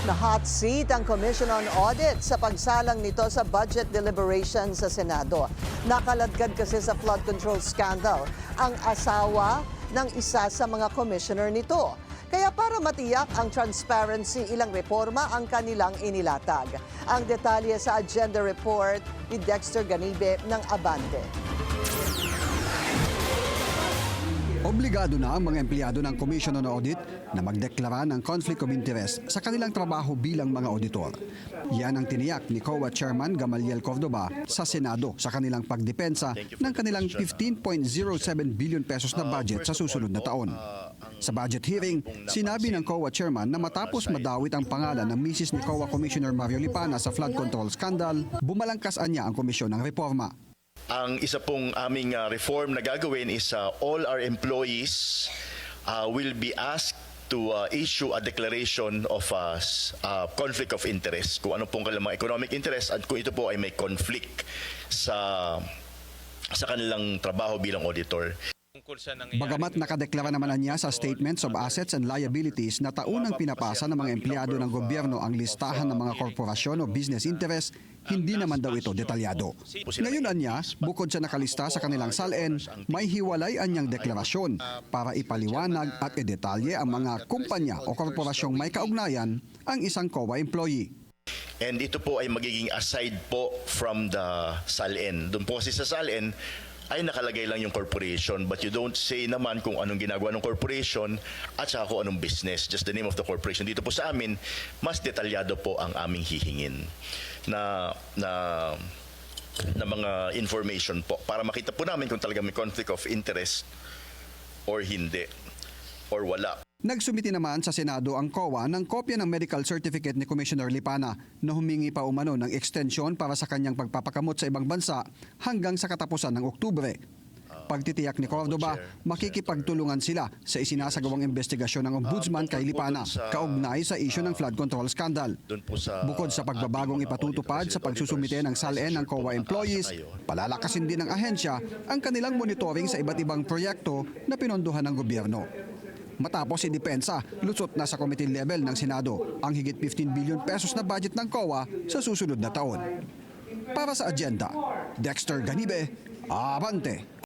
Na hot seat ang Commission on Audit sa pagsalang nito sa budget deliberation sa Senado. Nakaladkad kasi sa flood control scandal ang asawa ng isa sa mga commissioner nito. Kaya para matiyak ang transparency, ilang reforma ang kanilang inilatag. Ang detalye sa agenda report ni Dexter Ganibe ng Abante. Obligado na ang mga empleyado ng Commission on Audit na magdeklara ng conflict of interest sa kanilang trabaho bilang mga auditor. Yan ang tiniyak ni COA Chairman Gamaliel Cordoba sa Senado sa kanilang pagdepensa ng kanilang 15.07 billion pesos na budget sa susunod na taon. Sa budget hearing, sinabi ng COA Chairman na matapos madawit ang pangalan ng misis ni COA Commissioner Mario Lipana sa flood control scandal, bumalangkasan niya ang komisyon ng reforma. Ang isa pong aming reform na gagawin is all our employees will be asked to issue a declaration of conflict of interest. Kung ano pong kanilang mga economic interest at kung ito po ay may conflict sa kanilang trabaho bilang auditor. Bagamat nakadeklara naman niya sa Statements of Assets and Liabilities na taunang pinapasa ng mga empleyado ng gobyerno ang listahan ng mga korporasyon o business interest, hindi naman daw ito detalyado. Ngayon anya, bukod sa nakalista sa kanilang SALN, may hiwalay anyang deklarasyon para ipaliwanag at idetalye ang mga kumpanya o korporasyong may kaugnayan ang isang COA employee. And ito po ay magiging aside po from the SALN. Doon po kasi sa SALN, ay nakalagay lang yung corporation but you don't say naman kung anong ginagawa ng corporation at saka kung anong business, just the name of the corporation. Dito po sa amin, mas detalyado po ang aming hihingin na mga information po para makita po namin kung talaga may conflict of interest or hindi or wala. Nagsumiti naman sa Senado ang COA ng kopya ng medical certificate ni Commissioner Lipana na humingi pa umano ng extension para sa kanyang pagpapakamot sa ibang bansa hanggang sa katapusan ng Oktubre. Pagtitiyak ni Cordoba, makikipagtulungan sila sa isinasagawang investigasyon ng Ombudsman kay Lipana kaugnay sa isyu ng flood control scandal. Bukod sa pagbabagong ipatutupad sa pagsusumite ng SALN ng COA employees, palalakasin din ng ahensya ang kanilang monitoring sa iba't ibang proyekto na pinondohan ng gobyerno. Matapos idepensa, lusot na sa committee level ng Senado ang higit 15 billion pesos na budget ng COA sa susunod na taon. Para sa agenda, Dexter Ganibe, Abante.